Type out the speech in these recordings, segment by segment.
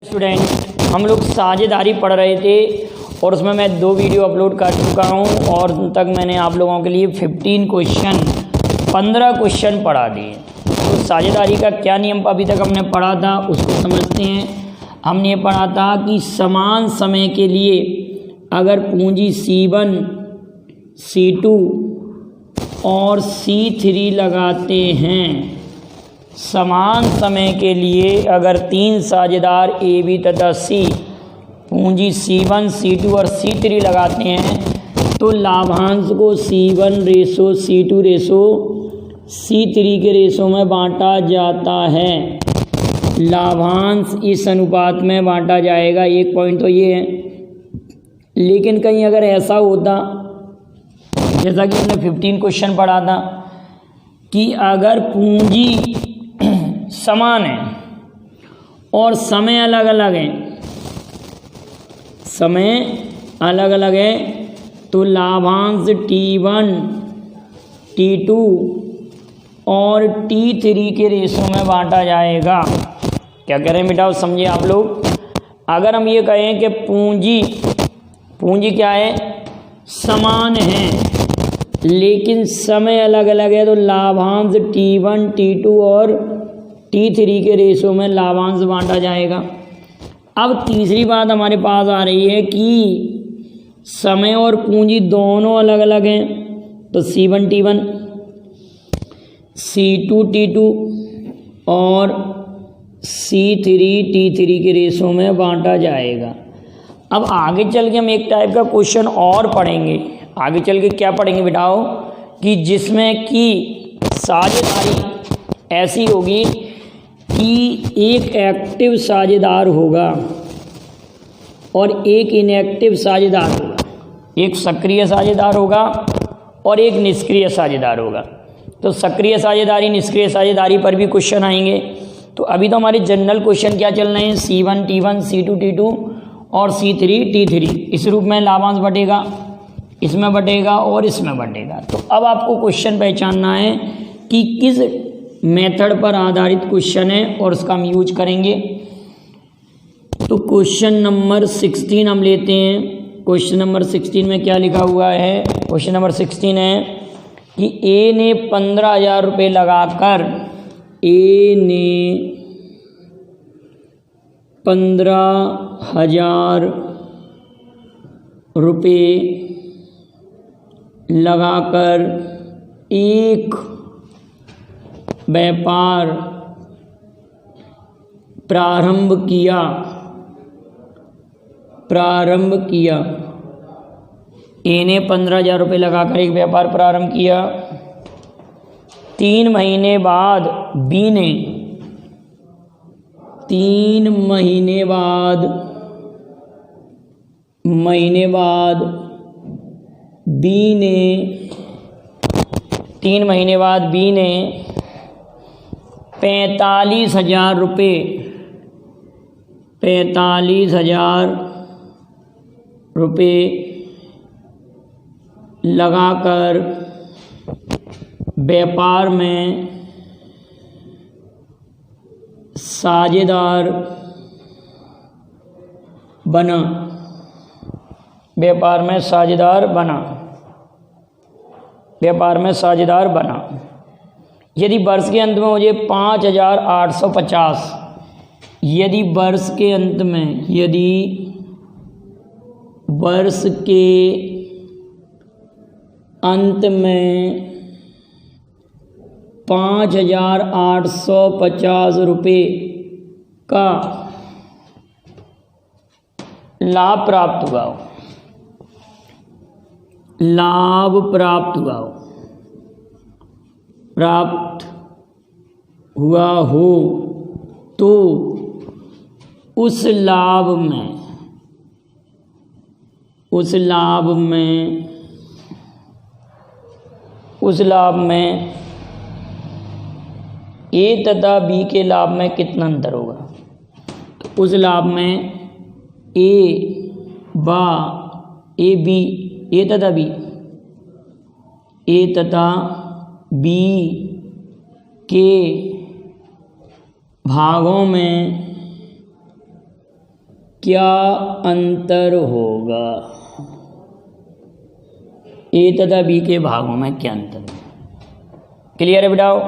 Student, हम लोग साझेदारी पढ़ रहे थे और उसमें मैं 2 वीडियो अपलोड कर चुका हूं और उन तक मैंने आप लोगों के लिए 15 क्वेश्चन पढ़ा दिए। तो साझेदारी का क्या नियम अभी तक हमने पढ़ा था उसको समझते हैं। हमने ये पढ़ा था कि समान समय के लिए अगर पूंजी C1, C2 और C3 लगाते हैं, समान समय के लिए अगर 3 साझेदार A, B तथा C पूंजी C1, C2 और C3 लगाते हैं तो लाभांश को C1 ratio C2 ratio C3 के रेशो में बांटा जाता है। लाभांश इस अनुपात में बांटा जाएगा। एक पॉइंट तो ये है, लेकिन कहीं अगर ऐसा होता, जैसा कि हमने 15 क्वेश्चन पढ़ा था, कि अगर पूंजी समान है और समय अलग अलग है, समय अलग अलग है तो लाभांश T1, T2 और T3 के रेशो में बांटा जाएगा। क्या कह रहे हैं बेटा, समझिए आप लोग। अगर हम ये कहें कि पूंजी क्या है, समान है लेकिन समय अलग अलग है तो लाभांश T1, T2 और T3 के रेशो में लाभांश बांटा जाएगा। अब तीसरी बात हमारे पास आ रही है कि समय और पूंजी दोनों अलग अलग हैं तो C1 T1, C2 T2 और C3 T3 के रेशो में बांटा जाएगा। अब आगे चल के हम एक टाइप का क्वेश्चन और पढ़ेंगे। आगे चल के क्या पढ़ेंगे बेटाओ, कि जिसमें कि साझेदारी ऐसी होगी कि एक एक्टिव साझेदार होगा और एक इनएक्टिव साझेदार होगा, एक सक्रिय साझेदार होगा और एक निष्क्रिय साझेदार होगा। तो सक्रिय साझेदारी, निष्क्रिय साझेदारी पर भी क्वेश्चन आएंगे। तो अभी तो हमारे जनरल क्वेश्चन क्या चल रहे हैं, C1 T1, C2 T2 और C3 T3। इस रूप में लाभांश बटेगा, इसमें बटेगा और इसमें बटेगा। तो अब आपको क्वेश्चन पहचानना है कि किस मेथड पर आधारित क्वेश्चन है और उसका हम यूज करेंगे। तो क्वेश्चन नंबर 16 हम लेते हैं। क्वेश्चन नंबर 16 में क्या लिखा हुआ है, क्वेश्चन नंबर 16 है कि A ने 15,000 रुपये लगाकर, A ने 15,000 रुपये लगाकर एक व्यापार प्रारंभ किया। ए ने 15,000 रुपये लगाकर एक व्यापार प्रारंभ किया। 3 महीने बाद बी ने 3 महीने बाद बी ने 45,000 रुपये लगाकर व्यापार में साझेदार बना। यदि वर्ष के अंत में मुझे 5,850, यदि वर्ष के अंत में 5,850 रुपये का लाभ प्राप्त हुआ हो तो उस लाभ में ए तथा बी के लाभ में कितना अंतर होगा। तो उस लाभ में ए तथा बी के भागों में क्या अंतर होगा? ए तथा बी के भागों में क्या अंतर है? क्लियर है बेटाओ?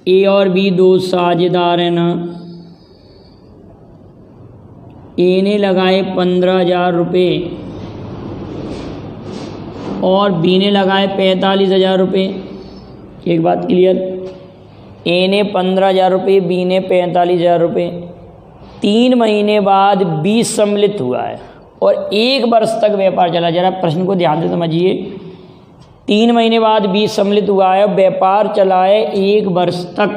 ए और बी दो साझेदार हैं ना। ए ने लगाए 15,000 रुपये और बी ने लगाए 45,000 रुपये। एक बात क्लियर? ए ने 15,000 रुपये, बी ने 45,000 रुपये। 3 महीने बाद बी सम्मिलित हुआ है और 1 वर्ष तक व्यापार चला। जरा प्रश्न को ध्यान से समझिए। 3 महीने बाद बी सम्मिलित हुआ है, व्यापार चला है 1 वर्ष तक।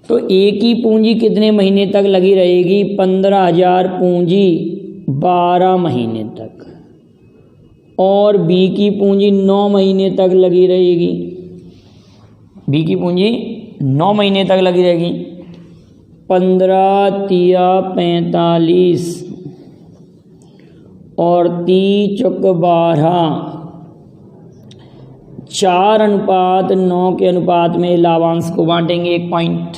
तो ए की पूंजी कितने महीने तक लगी रहेगी? 15,000 पूंजी 12 महीने तक, और बी की पूंजी 9 महीने तक लगी रहेगी। बी की पूंजी 9 महीने तक लगी रहेगी। 15 तिया 45 और 30 चौक 12, 4:9 के अनुपात में लाभांश को बांटेंगे 1 पॉइंट।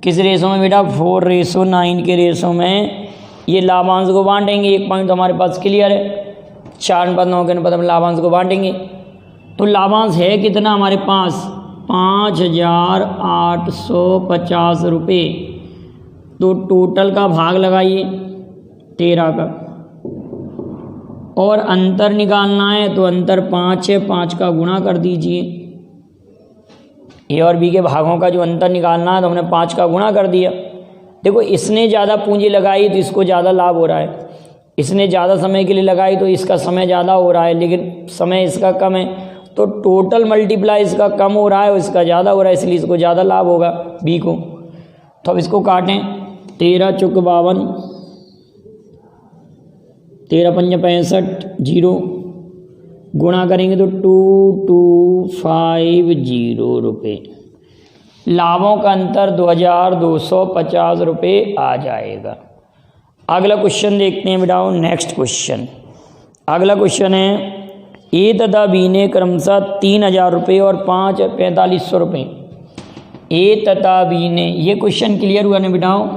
किस रेशो में बेटा? 4:9 के रेशो में ये लाभांश को बांटेंगे 1 पॉइंट। तो हमारे पास क्लियर है। 4:9 के अनुपात में लाभांश को बांटेंगे। तो लाभांश है कितना हमारे पास? 5,850 रुपये। तो टोटल का भाग लगाइए 13 का, और अंतर निकालना है तो अंतर 5 है, 5 का गुणा कर दीजिए। ए और बी के भागों का जो अंतर निकालना है तो हमने 5 का गुणा कर दिया। देखो, इसने ज़्यादा पूंजी लगाई तो इसको ज़्यादा लाभ हो रहा है, इसने ज़्यादा समय के लिए लगाई तो इसका समय ज़्यादा हो रहा है, लेकिन समय इसका कम है। तो टोटल मल्टीप्लाई इसका कम हो रहा है और इसका ज़्यादा हो रहा है, इसलिए इसको ज़्यादा लाभ होगा बी को। तो अब इसको काटें। 13 चौक 52, 13 पंजे 65, 0 गुणा करेंगे तो 2250 रुपये। लाभों का अंतर 2,250 रुपये आ जाएगा। अगला क्वेश्चन देखते हैं बेटाओ। नेक्स्ट क्वेश्चन, अगला क्वेश्चन है ए तथा बी ने क्रमशः 3,000 रुपये और 4,500 रुपये। ए तथा बी ने, ये क्वेश्चन क्लियर हुआ ना बेटाओ?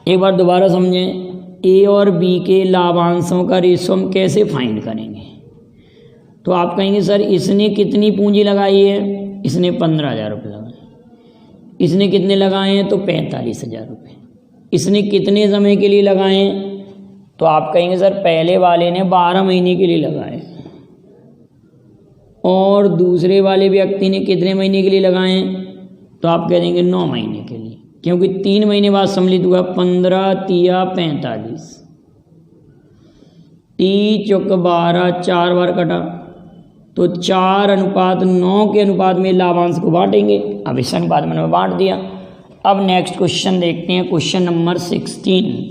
एक बार दोबारा समझें। ए और बी के लाभांशों का रेशो हम कैसे फाइंड करेंगे? तो आप कहेंगे सर इसने कितनी पूंजी लगाई है? इसने 15,000 रुपये लगाए। इसने कितने लगाए हैं? तो 45,000 रुपये। इसने कितने समय के लिए लगाए हैं? तो आप कहेंगे सर पहले वाले ने 12 महीने के लिए लगाए, और दूसरे वाले व्यक्ति ने कितने महीने के लिए लगाए हैं? तो आप कह देंगे 9 महीने के लिए, क्योंकि 3 महीने बाद सम्मिलित हुआ। 15 तिया 45, 30 चौक 12, 4 बार कटा, तो 4:9 के अनुपात में लाभांश को बांटेंगे। अब इस अनुपात में बांट दिया। अब नेक्स्ट क्वेश्चन देखते हैं, क्वेश्चन नंबर 16।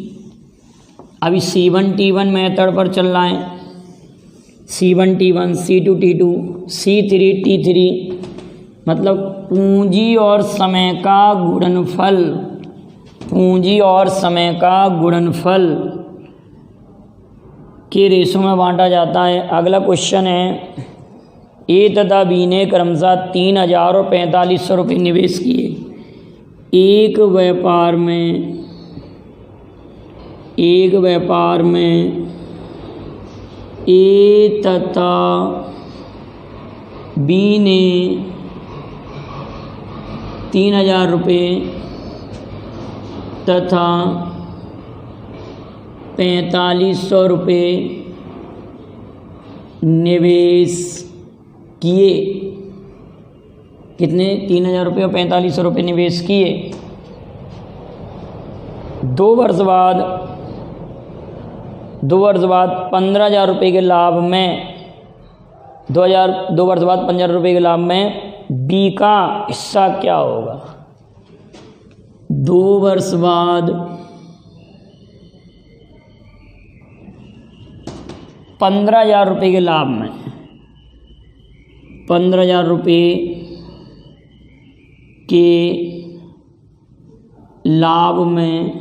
अभी C1T1 मेथड पर चल रहा है। C1T1, C2T2, C3T3, मतलब पूंजी और समय का गुणनफल, पूंजी और समय का गुणनफल के रेशो में बांटा जाता है। अगला क्वेश्चन है ए तथा बी ने क्रमशः 3,000 और 4,500 रुपये निवेश किए एक व्यापार में ए तथा बी ने 3,000 रुपये तथा 4,500 रुपये निवेश किए। कितने? 3,000 रुपये और 4,500 रुपये निवेश किए। 2 वर्ष बाद 15,000 रुपये के लाभ में 2 वर्ष बाद 15,000 रुपये के लाभ में बी का हिस्सा क्या होगा? 2 वर्ष बाद 15,000 रुपये के लाभ में 15,000 रुपये के लाभ में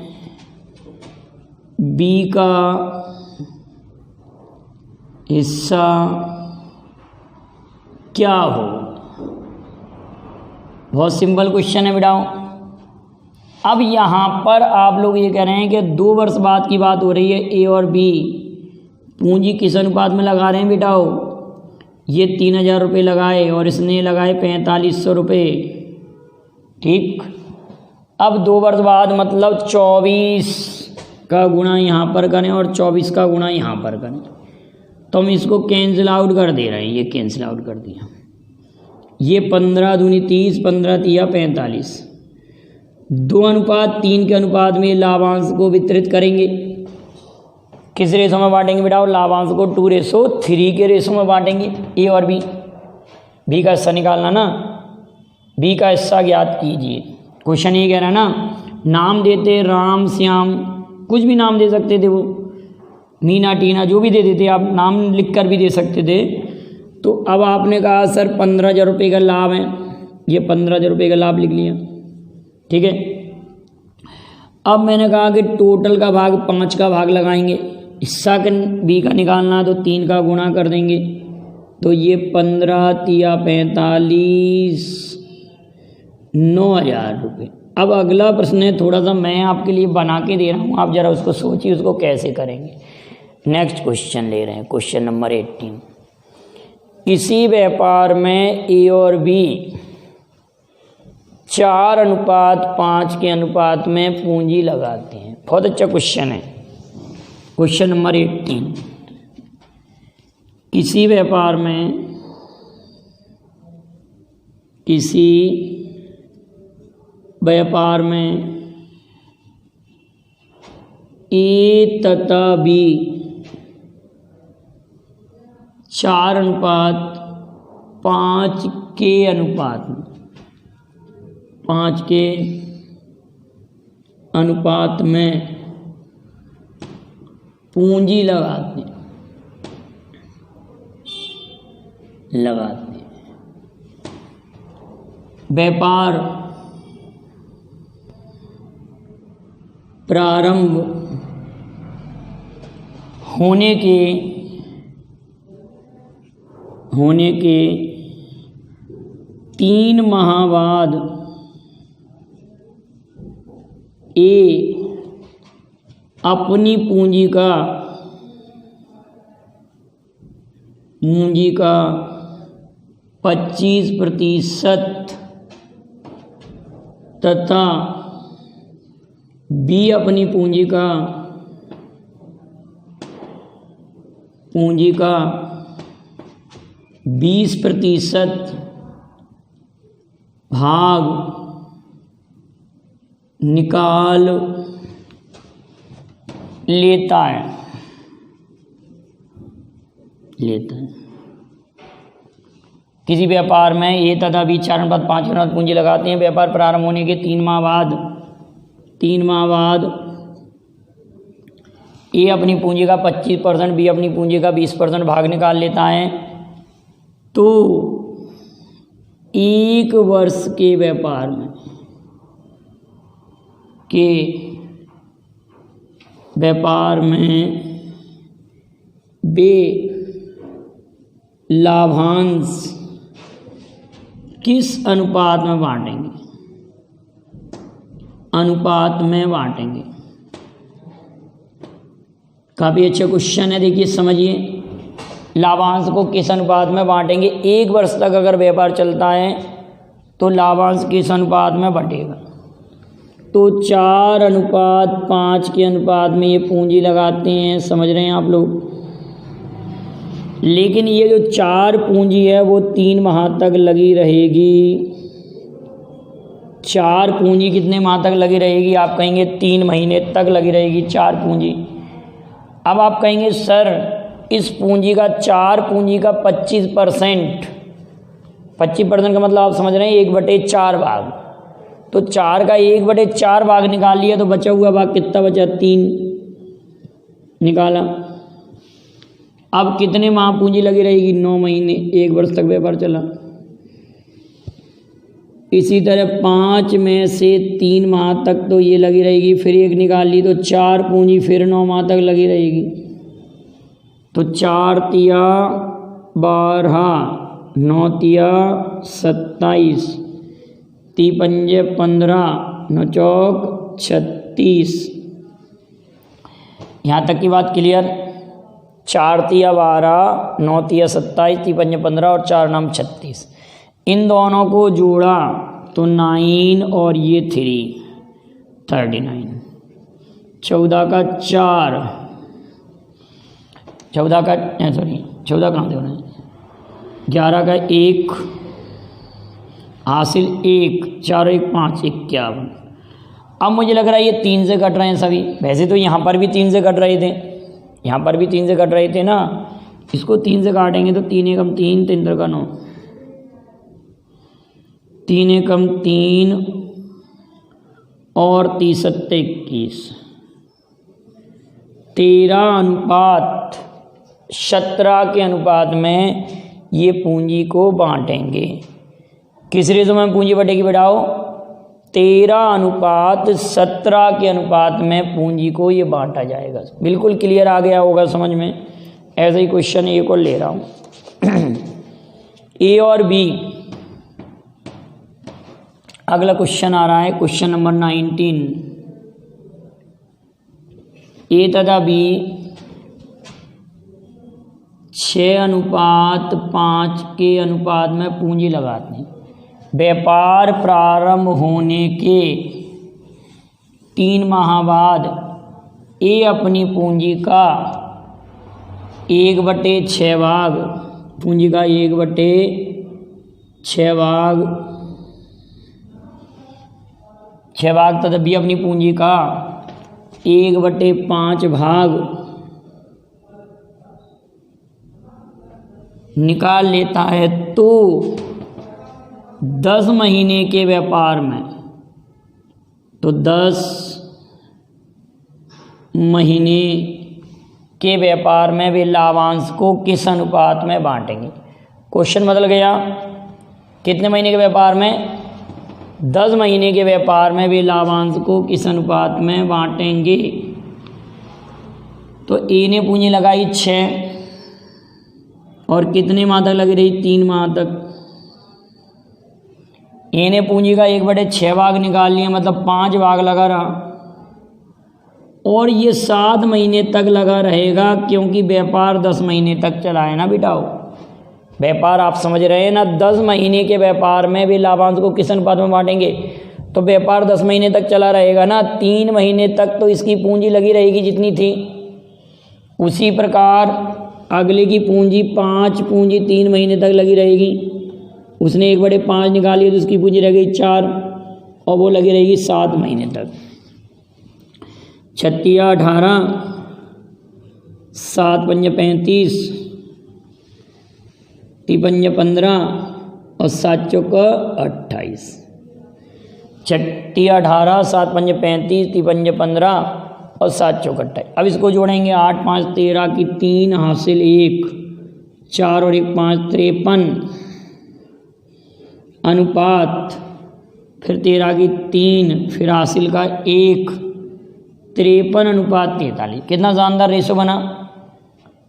बी का हिस्सा क्या हो? बहुत सिंपल क्वेश्चन है बेटाओ। अब यहाँ पर आप लोग ये कह रहे हैं कि 2 वर्ष बाद की बात हो रही है, ए और बी पूंजी किस अनुपात में लगा रहे हैं बेटाओ, ये 3000 रुपये लगाए और इसने लगाए 4500 रुपये, ठीक। अब 2 वर्ष बाद मतलब 24 का गुणा यहाँ पर करें और 24 का गुणा यहाँ पर करें, तो हम इसको कैंसिल आउट कर दे रहे हैं, ये कैंसिल आउट कर दिया। ये 15 दूनी 30, 15 तिया 45, 2:3 के अनुपात में लाभांश को वितरित करेंगे। किस रेशो में बांटेंगे बेटा, लाभांश को 2:3 के रेशो में बांटेंगे, ए और बी। बी का हिस्सा निकालना ना, बी का हिस्सा ज्ञात कीजिए। क्वेश्चन ये कह रहा है ना, नाम देते राम श्याम, कुछ भी नाम दे सकते थे वो, मीना टीना जो भी दे देते, आप नाम लिख कर भी दे सकते थे। तो अब आपने कहा सर 15,000 रुपये का लाभ है, ये 15,000 रुपये का लाभ लिख लिया, ठीक है। अब मैंने कहा कि टोटल का भाग 5 का भाग लगाएंगे, हिस्सा का बी का निकालना तो 3 का गुणा कर देंगे, तो ये 15 तिया 45, 9,000 रुपये। अब अगला प्रश्न है, थोड़ा सा मैं आपके लिए बना के दे रहा हूँ, आप ज़रा उसको सोचिए उसको कैसे करेंगे। नेक्स्ट क्वेश्चन ले रहे हैं, क्वेश्चन नंबर 18। किसी व्यापार में ए और बी 4:5 के अनुपात में पूंजी लगाते हैं। बहुत अच्छा क्वेश्चन है। क्वेश्चन नंबर 18, किसी व्यापार में ए तथा बी 4:5 के अनुपात में, 5 के अनुपात में पूंजी लगाते हैं। व्यापार प्रारंभ होने के 3 माह बाद ए अपनी पूंजी का 25% तथा बी अपनी पूंजी का 20% भाग निकाल लेता है। किसी व्यापार में ए तथा बी 4:5 के अनुपात पूंजी लगाते हैं। व्यापार प्रारंभ होने के 3 माह बाद ए अपनी पूंजी का 25%, बी अपनी पूंजी का 20% भाग निकाल लेता है। तो 1 वर्ष के व्यापार में वे लाभांश किस अनुपात में बांटेंगे। काफ़ी अच्छा क्वेश्चन है, देखिए समझिए। लाभांश को किस अनुपात में बांटेंगे। 1 वर्ष तक अगर व्यापार चलता है तो लाभांश किस अनुपात में बटेगा। तो 4:5 के अनुपात में ये पूंजी लगाते हैं, समझ रहे हैं आप लोग। लेकिन ये जो 4 पूंजी है वो 3 माह तक लगी रहेगी। 4 पूंजी कितने माह तक लगी रहेगी, आप कहेंगे 3 महीने तक लगी रहेगी 4 पूंजी। अब आप कहेंगे सर इस पूंजी का 4 पूंजी का 25% का मतलब आप समझ रहे हैं 1/4 भाग। तो 4 का 1/4 भाग निकाल लिया तो बचा हुआ भाग कितना बचा, 3 निकाला। अब कितने माह पूंजी लगी रहेगी, 9 महीने, 1 वर्ष तक व्यापार चला। इसी तरह 5 में से 3 माह तक तो ये लगी रहेगी, फिर 1 निकाल ली तो 4 पूंजी फिर 9 माह तक लगी रहेगी। तो 4 तिया 12, 9 तिया 27, 3 पंजे 15, 9 चौक 36। यहाँ तक की बात क्लियर। 4 तिया 12, 9 तिया 27, 3 पंजे 15 और 4 नाम 36। इन दोनों को जोड़ा तो 9 और ये 3 39। 14 का 4, 14 का 14 कहाँ दे रहे हैं, 11 का 1 हासिल 1, 4 1 5 51। अब मुझे लग रहा है ये 3 से कट रहे हैं सभी। वैसे तो यहाँ पर भी 3 से कट रहे थे, यहाँ पर भी 3 से कट रहे थे ना। इसको 3 से काटेंगे तो 3 एकम 3, 3 का 9, 3 एकम 3 और 30 सत्ते 21। 13:17 के अनुपात में ये पूंजी को बांटेंगे। किस रेशो में पूंजी बटेगी बेटाओ? 13:17 के अनुपात में पूंजी को ये बांटा जाएगा। बिल्कुल क्लियर आ गया होगा समझ में। ऐसे ही क्वेश्चन ए को ले रहा हूँ। ए और बी। अगला क्वेश्चन आ रहा है, क्वेश्चन नंबर 19। ए तथा बी 6:5 के अनुपात में पूंजी लगाते हैं। व्यापार प्रारंभ होने के 3 माह बाद ए अपनी पूंजी का 1/6 भाग, पूंजी का 1/6 भाग तथा बी अपनी पूंजी का 1/5 भाग निकाल लेता है तो 10 महीने के व्यापार में, तो 10 महीने के व्यापार में वे लाभांश को किस अनुपात में बांटेंगे? क्वेश्चन बदल गया। कितने महीने के व्यापार में? 10 महीने के व्यापार में वे लाभांश को किस अनुपात में बांटेंगे? तो ए ने पूंजी लगाई 6 और कितने माह तक लगी रही? 3 माह तक। ए ने पूंजी का 1/6 भाग निकाल लिया, मतलब 5 भाग लगा रहा, और ये 7 महीने तक लगा रहेगा, क्योंकि व्यापार 10 महीने तक चला है ना बेटाओ। व्यापार आप समझ रहे हैं ना, 10 महीने के व्यापार में भी लाभांश को किस अनुपात में बांटेंगे? तो व्यापार 10 महीने तक चला रहेगा ना, 3 महीने तक तो इसकी पूंजी लगी रहेगी जितनी थी। उसी प्रकार अगले की पूंजी 5 पूंजी 3 महीने तक लगी रहेगी। उसने 1/5 निकाली तो उसकी पूंजी रह गई 4 और वो लगी रहेगी 7 महीने तक। 36 18, 7 पंजे 35, 3 पंजे 15 और 7 चौक 28। 36 18, 7 पंजे 35, 3 पंजे 15 और 7 चौक 28। अब इसको जोड़ेंगे। 8 5 13 की 3 हासिल 1, 4 और 1 5 53 अनुपात, फिर 13 की 3, फिर हासिल का 1, 53 अनुपात 43। कितना शानदार रेशो बना!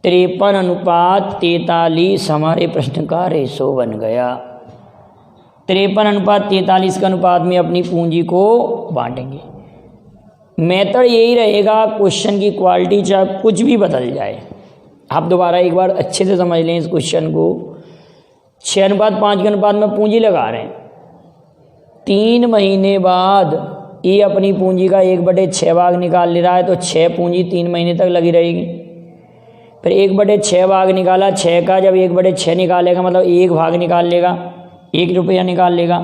53 अनुपात 43 हमारे प्रश्न का रेशो बन गया। 53 अनुपात 43 के अनुपात में अपनी पूंजी को बांटेंगे। मेथड यही रहेगा, क्वेश्चन की क्वालिटी चाहे कुछ भी बदल जाए। आप दोबारा एक बार अच्छे से समझ लें इस क्वेश्चन को। 6:5 के अनुपात में पूंजी लगा रहे हैं। 3 महीने बाद ये अपनी पूंजी का 1/6 भाग निकाल ले रहा है, तो 6 पूंजी 3 महीने तक लगी रहेगी। फिर 1/6 भाग निकाला, 6 का जब 1/6 निकालेगा मतलब 1 भाग निकाल लेगा, 1 रुपया निकाल लेगा,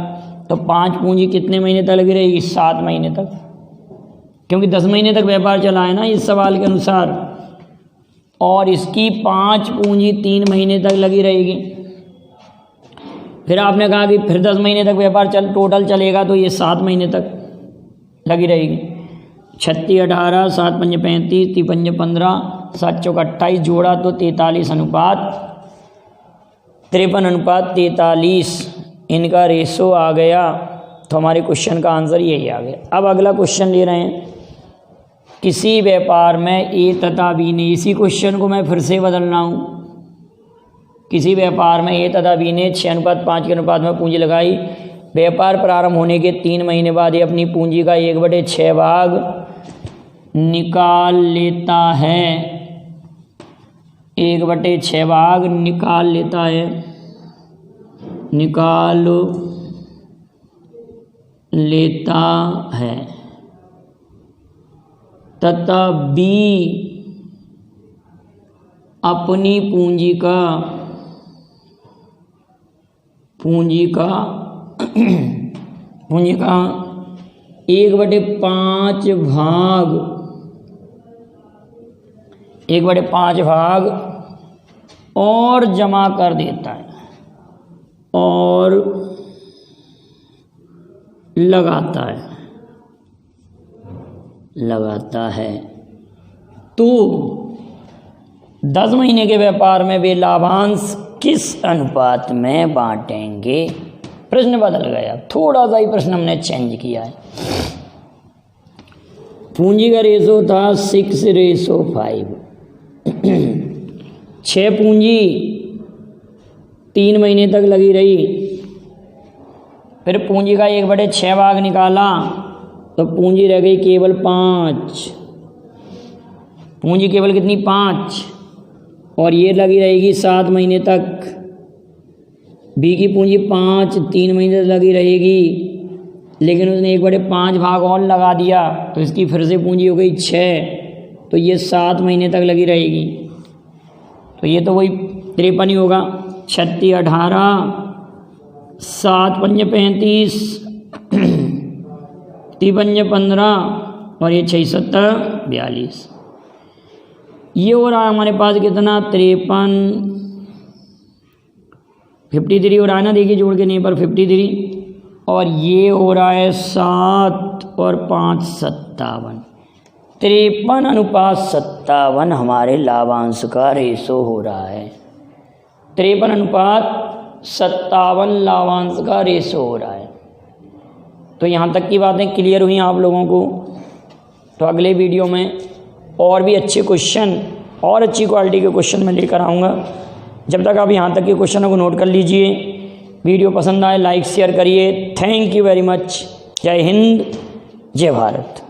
तो 5 पूंजी कितने महीने तक लगी रहेगी? 7 महीने तक, क्योंकि 10 महीने तक व्यापार चला है ना इस सवाल के अनुसार। और इसकी 5 पूंजी 3 महीने तक लगी रहेगी। फिर आपने कहा कि फिर 10 महीने तक व्यापार टोटल चलेगा, तो ये 7 महीने तक लगी रहेगी। 36 18, 7 पंजे 35, 3 पंजे 15, 7 चौक 28 जोड़ा तो 43 अनुपात 53 अनुपात 43 इनका रेशो आ गया। तो हमारे क्वेश्चन का आंसर यही आ गया। अब अगला क्वेश्चन ले रहे हैं। किसी व्यापार में ए तथा बी ने, इसी क्वेश्चन को मैं फिर से बदल रहा हूँ। किसी व्यापार में ए तथा बी ने 6:5 के अनुपात में पूंजी लगाई। व्यापार प्रारंभ होने के 3 महीने बाद ये अपनी पूंजी का 1/6 भाग निकाल लेता है। 1/6 भाग निकाल लेता है, निकाल लेता है तथा बी अपनी पूंजी का 1/5 भाग और जमा कर देता है और लगाता है। तो 10 महीने के व्यापार में वे लाभांश किस अनुपात में बांटेंगे? प्रश्न बदल गया, थोड़ा सा ही प्रश्न हमने चेंज किया है। पूंजी का रेशो था 6:5। 6 पूंजी 3 महीने तक लगी रही, फिर पूंजी का 1/6 भाग निकाला तो पूंजी रह गई केवल 5। पूंजी केवल कितनी? 5, और ये लगी रहेगी 7 महीने तक। बी की पूंजी 5 3 महीने तक लगी रहेगी, लेकिन उसने 1/5 भाग और लगा दिया तो इसकी फिर से पूंजी हो गई 6, तो ये 7 महीने तक लगी रहेगी। तो ये तो वही 53 ही होगा। 36 18, 7 पंजे 35, 3 पंजे 15 और ये 6 7 42। ये हो रहा है हमारे पास कितना? 53 53 हो रहा है ना, देखिए जोड़ के नहीं पर 53, और ये हो रहा है 7 और 5 57। 53:57 हमारे लाभांश का रेशो हो रहा है। 53:57 लाभांश का रेशो हो रहा है। तो यहाँ तक की बातें क्लियर हुई आप लोगों को। तो अगले वीडियो में और भी अच्छे क्वेश्चन और अच्छी क्वालिटी के क्वेश्चन मैं लेकर आऊँगा। जब तक आप यहाँ तक के क्वेश्चनों को नोट कर लीजिए। वीडियो पसंद आए लाइक शेयर करिए। Thank you very much. जय हिंद, जय भारत।